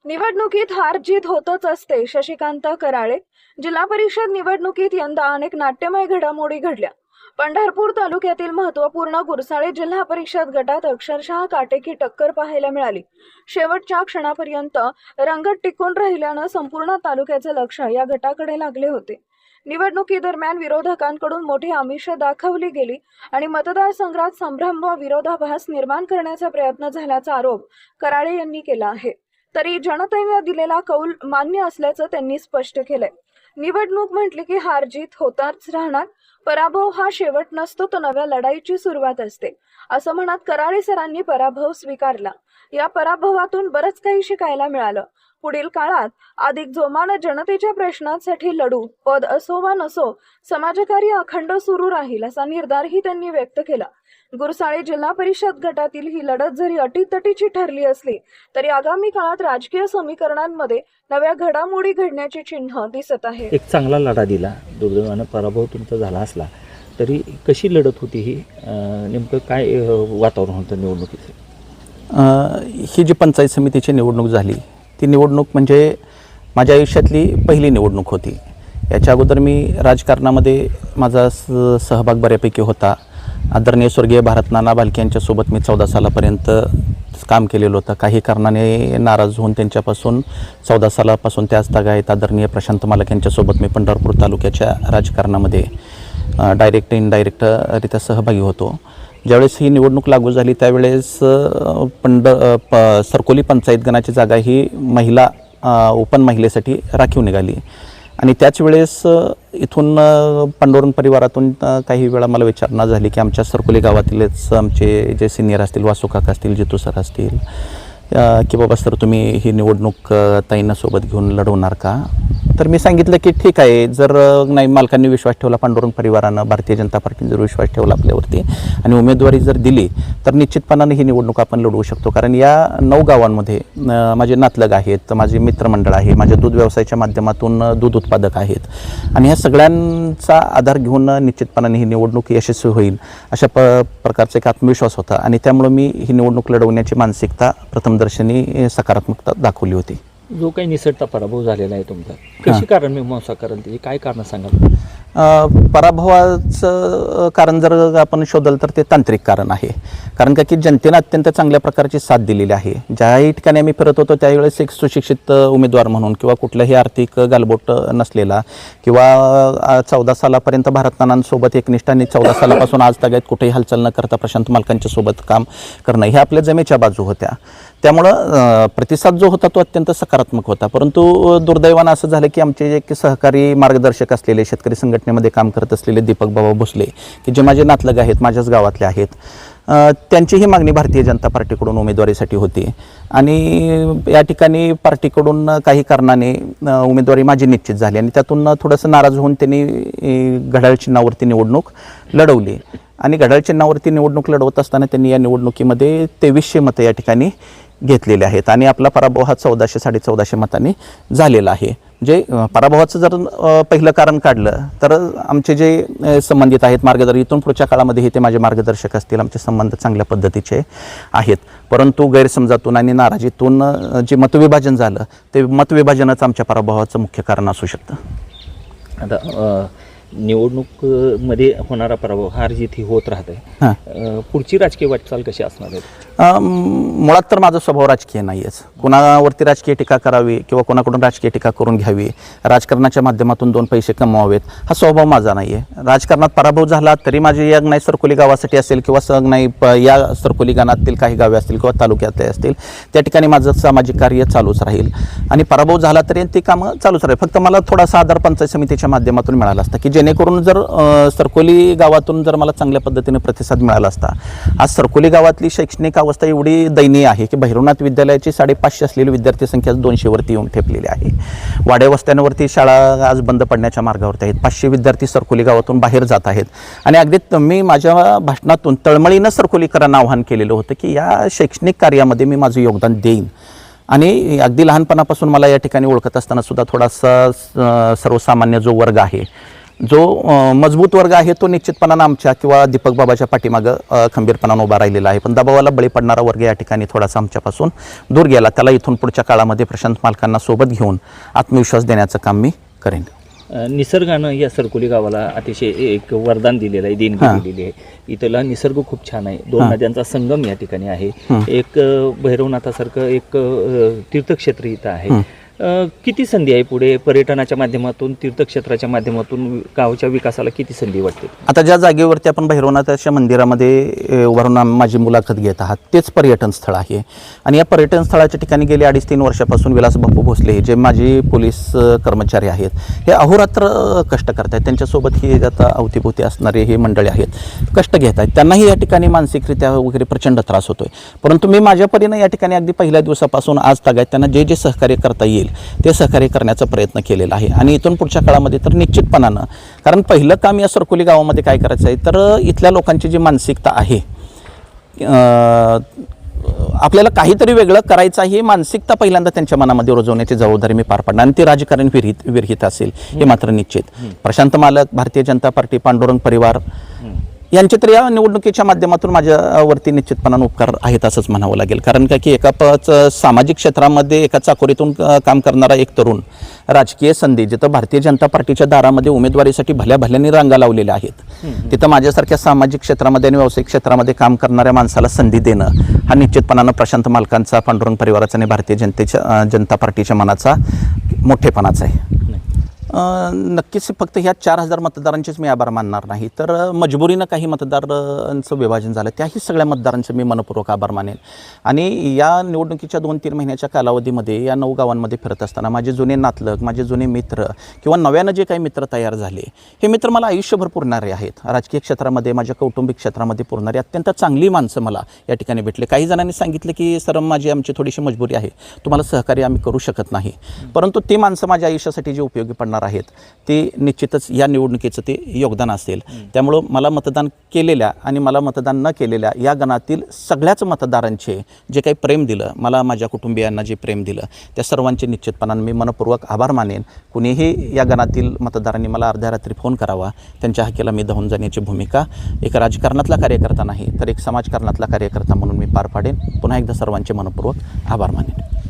निवडणुकीत हार जीत होतच असते. शशिकांत कराळे. जिल्हा परिषद निवडणुकीत यंदा अनेक नाट्यमय घडामोडी घडल्या. पंढरपूर तालुक्यातील महत्त्वपूर्ण गुरसाळे जिल्हा परिषद गटात अक्षरशः काटेकी टक्कर पाहायला मिळाली. शेवटच्या क्षणापर्यंत रंगत टिकून राहिल्यानं संपूर्ण तालुक्याचे लक्ष या गटाकडे लागले होते. निवडणुकीदरम्यान विरोधकांकडून मोठी आमिष दाखवली गेली आणि मतदारसंघात संभ्रम व विरोधाभास निर्माण करण्याचा प्रयत्न झाल्याचा आरोप कराळे यांनी केला आहे. तरी जनतेने दिलेला कौल मान्य असल्याचं त्यांनी स्पष्ट केलंय. निवडणूक म्हटली की हार जीत होताच राहणार. पराभव हा शेवट नसतो, तो नव्या लढाईची सुरुवात असते, असं म्हणत कराळे सरांनी पराभव स्वीकारला. या पराभवातून बरंच काही शिकायला मिळालं. पुढील काळात अधिक जोमानं जनतेच्या प्रश्नांसाठी लढू. पद असो वा नसो, समाजकार्य अखंड सुरू राहील असा निर्धारही त्यांनी व्यक्त केला. गुरसाळे जिल्हा परिषद गटातील ही लढत जरी अटीतटीची ठरली असली तरी आगामी काळात राजकीय समीकरणांमध्ये नव्या घडामोडी घडण्याची चिन्ह दिसत आहे. एक चांगला लढा दिला, दुर्दैवानं पराभव तुमचा झाला असला तरी कशी लढत होती ही, नेमकं काय वातावरण होतं निवडणुकीचं? ही जी पंचायत समितीची निवडणूक झाली ती निवडणूक म्हणजे माझ्या आयुष्यातली पहिली निवडणूक होती. याच्या अगोदर मी राजकारणामध्ये माझा सहभाग बऱ्यापैकी होता. आदरणीय स्वर्गीय भारत नाना भालके यांच्यासोबत मी 14 सालापर्यंत काम केलेलं होतं. काही कारणाने नाराज होऊन त्यांच्यापासून 14 सालापासून त्याच तागायत आदरणीय प्रशांत मालक यांच्यासोबत मी पंढरपूर तालुक्याच्या राजकारणामध्ये डायरेक्ट इनडायरेक्टरित्या सहभागी होतो. ज्यावेळेस ही निवडणूक लागू झाली त्यावेळेस सरकोली पंचायत गणाची जागा ही ओपन महिलेसाठी राखीव निघाली आणि त्याच वेळेस इथून पंढोरण परिवारातून काही वेळा मला विचारणा झाली की आमच्या सरकोली गावातीलच आमचे जे सिनियर असतील, वासू काका असतील, जितू सर असतील, की बाबा सर तुम्ही ही निवडणूक ताईंना सोबत घेऊन लढवणार का? तर मी सांगितलं की ठीक आहे, जर नाही मालकांनी विश्वास ठेवला, पांडुरंग परिवारानं, भारतीय जनता पार्टीने जर विश्वास ठेवला आपल्यावरती आणि उमेदवारी जर दिली तर निश्चितपणाने ही निवडणूक आपण लढवू शकतो. कारण या 9 गावांमध्ये माझे नातलग आहेत, माझे मित्रमंडळ आहे, माझ्या दूध व्यवसायाच्या माध्यमातून दूध उत्पादक आहेत आणि ह्या सगळ्यांचा आधार घेऊन निश्चितपणाने ही निवडणूक यशस्वी होईल अशा प्रकारचा एक आत्मविश्वास होता आणि त्यामुळं मी ही निवडणूक लढवण्याची मानसिकता प्रथमदर्शनी सकारात्मकता दाखवली होती. जो काही निसटता पराभव झालेला आहे तुमचा, कशी कारण मीमांसा कराल, त्याची काय कारण सांगाल? पराभवाचं कारण जर आपण शोधलं तर ते तांत्रिक कारण आहे. कारण का की जनतेनं अत्यंत चांगल्या प्रकारची साथ दिलेली आहे. ज्याही ठिकाणी आम्ही फिरत होतो त्यावेळेस एक सुशिक्षित उमेदवार म्हणून किंवा कुठल्याही आर्थिक गालबोट नसलेला किंवा 14 सालापर्यंत भारतनानांसोबत एकनिष्ठाने 14 सालापासून आज तागायत कुठेही हालचाल न करता प्रशांत मालकांच्या सोबत काम करणं हे आपल्या जमेच्या बाजू होत्या. त्यामुळं प्रतिसाद जो होता तो अत्यंत सकारात्मक होता. परंतु दुर्दैवानं असं झालं की आमचे जे सहकारी मार्गदर्शक असलेले शेतकरी संघटनेमध्ये काम करत असलेले दीपक बाबा भोसले की जे माझे नातलग आहेत, माझ्याच गावातले आहेत, त्यांचीही मागणी भारतीय जनता पार्टीकडून उमेदवारीसाठी होती आणि या ठिकाणी पार्टीकडून काही कारणाने उमेदवारी माझी निश्चित झाली आणि त्यातून थोडंसं नाराज होऊन त्यांनी घड्याळ चिन्हावरती निवडणूक लढवली आणि घड्याळ चिन्हावरती निवडणूक लढवत असताना त्यांनी या निवडणुकीमध्ये 2300 मतं या ठिकाणी घेतलेले आहेत आणि आपला पराभव हा 1400-1450 मतांनी झालेला आहे. जे पराभवाचं जर पहिलं कारण काढलं तर आमचे जे संबंधित आहेत मार्गदर्शक, इथून पुढच्या काळामध्ये ते माझे मार्गदर्शक असतील, आमचे संबंध चांगल्या पद्धतीचे आहेत. परंतु गैरसमजातून आणि नाराजीतून जे मतविभाजन झालं ते मतविभाजनच आमच्या पराभवाचं मुख्य कारण असू शकतं. आता निवडणूक मध्ये होणारा पराभव हार जीत ही होत राहते, पुढची राजकीय वाटचाल कशी असणार आहे? मुळात तर माझा स्वभाव राजकीय नाही आहेच. कोणावरती राजकीय टीका करावी किंवा कोणाकडून राजकीय टीका करून घ्यावी, राजकारणाच्या माध्यमातून 2 पैसे कमवावेत हा स्वभाव माझा नाही आहे. राजकारणात पराभव झाला तरी माझी या नाही सरकोली गावासाठी असेल किंवा नाही या सरकोली गावातील काही गावे असतील किंवा तालुक्यातले असतील त्या ठिकाणी माझं सामाजिक कार्य चालूच राहील आणि पराभव झाला तरी ती कामं चालूच राहील. फक्त मला थोडासा आधार पंचायत समितीच्या माध्यमातून मिळाला असता की जेणेकरून जर सरकोली गावातून जर मला चांगल्या पद्धतीने प्रतिसाद मिळाला असता. आज सरकोली गावातली शैक्षणिक अवस्था एवढी दयनीय आहे की भैरवनाथ विद्यालयाची 550 असलेली विद्यार्थी संख्या 200वरती येऊन ठेपलेली आहे. वाड्या वस्त्यांवरती शाळा आज बंद पडण्याच्या मार्गावरती आहेत. 500 विद्यार्थी सरकोली गावातून बाहेर जात आहेत आणि अगदी मी माझ्या भाषणातून तळमळीनं सरकोलीकरांना आवाहन केलेलं होतं की या शैक्षणिक कार्यामध्ये मी माझं योगदान देईन आणि अगदी लहानपणापासून मला या ठिकाणी ओळखत असताना सुद्धा थोडासा सर्वसामान्य जो वर्ग आहे जो मजबूत वर्ग आहे तो निश्चितपणानं आमच्या किंवा दीपक बाबाच्या पाठीमागं खंबीरपणानं उभा राहिलेला आहे. पण दबावाला बळी पडणारा वर्ग या ठिकाणी थोडासा आमच्यापासून दूर गेला. त्याला इथून पुढच्या काळामध्ये प्रशांत मालकांना सोबत घेऊन आत्मविश्वास देण्याचं काम मी करेन. निसर्गानं या सरकोली गावाला अतिशय एक वरदान दिलेलं आहे, देणगी दिलेली आहे. इथला निसर्ग खूप छान आहे. दोन नद्यांचा संगम या ठिकाणी आहे. एक भैरवनाथासारखं एक तीर्थक्षेत्र इथं आहे. किती संधी आहे पुढे पर्यटनाच्या माध्यमातून, तीर्थक्षेत्राच्या माध्यमातून गावच्या विकासाला किती संधी वाटते? आता ज्या जागेवरती आपण भैरवनाथाच्या मंदिरामध्ये उभारून माझी मुलाखत घेत आहात तेच पर्यटन स्थळ आहे. आणि या पर्यटन स्थळाच्या ठिकाणी गेले 2.5-3 वर्षापासून विलास बापू भोसले जे माझे पोलीस कर्मचारी आहेत हे अहोरात्र कष्ट करत आहेत. त्यांच्यासोबत ही आता अवतीभोवती असणारे हे मंडळी आहेत, कष्ट घेत आहेत. त्यांनाही या ठिकाणी मानसिकरित्या वगैरे प्रचंड त्रास होतोय. परंतु मी माझ्या परीनं या ठिकाणी अगदी पहिल्या दिवसापासून आज तागायत त्यांना जे जे सहकार्य करता येईल ते सहकार्य करण्याचा प्रयत्न केलेला आहे. आणि इथून पुढच्या काळामध्ये तर निश्चितपणानं, कारण पहिलं काम या सरकोली गावामध्ये काय करायचं आहे तर इथल्या लोकांची जी मानसिकता आहे, आपल्याला काहीतरी वेगळं करायचं आहे ही मानसिकता पहिल्यांदा त्यांच्या मनामध्ये रुजवण्याची जबाबदारी मी पार पाडणार. आणि ती राजकारण विरहित असेल हे मात्र निश्चित. प्रशांत मालक, भारतीय जनता पार्टी, पांडुरंग परिवार यांचे तर या निवडणुकीच्या माध्यमातून माझ्यावरती निश्चितपणानं उपकार आहेत असंच म्हणावं लागेल. कारण काय की सामाजिक क्षेत्रामध्ये एका चाकोरीतून काम करणारा एक तरुण राजकीय संधी जिथं भारतीय जनता पार्टीच्या दारामध्ये उमेदवारीसाठी भल्या भल्याने रांगा लावलेल्या आहेत, तिथं माझ्यासारख्या सामाजिक क्षेत्रामध्ये आणि व्यावसायिक क्षेत्रामध्ये काम करणाऱ्या माणसाला संधी देणं हा निश्चितपणानं प्रशांत मालकांचा, पांडुरंग परिवाराचा आणि भारतीय जनता पार्टीच्या मनाचा मोठेपणाचा आहे. नक्कीच फक्त ह्या 4,000 मतदारांचेच मी आभार मानणार नाही, तर मजबुरीनं काही मतदारांचं विभाजन झालं त्याही सगळ्या मतदारांचं मी मनपूर्वक आभार मानेन. आणि या निवडणुकीच्या 2-3 महिन्याच्या कालावधीमध्ये या 9 गावांमध्ये फिरत असताना माझे जुने नातलग, माझे जुने मित्र किंवा नव्यानं जे काही मित्र तयार झाले हे मित्र मला आयुष्यभर पुरणारे आहेत. राजकीय क्षेत्रामध्ये, माझ्या कौटुंबिक क्षेत्रामध्ये पुरणारी अत्यंत चांगली माणसं मला या ठिकाणी भेटले. काही जणांनी सांगितलं की सर आमची थोडीशी मजबुरी आहे, तुम्हाला सहकार्य आम्ही करू शकत नाही. परंतु ती माणसं माझ्या आयुष्यासाठी जे उपयोगी पडणार आहेत ते निश्चितच या निवडणुकीचं ते योगदान असेल. त्यामुळं मला मतदान केलेल्या आणि मला मतदान न केलेल्या या गणातील सगळ्याच मतदारांचे जे काही प्रेम दिलं, मला माझ्या कुटुंबियांना जे प्रेम दिलं त्या सर्वांचे निश्चितपणाने मी मनपूर्वक आभार मानेन. कुणीही या गणातील मतदारांनी मला अर्ध्या रात्री फोन करावा, त्यांच्या हक्कीला मी धावून जाण्याची भूमिका एक राजकारणातला कार्यकर्ता नाही तर एक समाजकारणातला कार्यकर्ता म्हणून मी पार पाडेन. पुन्हा एकदा सर्वांचे मनपूर्वक आभार मानेन.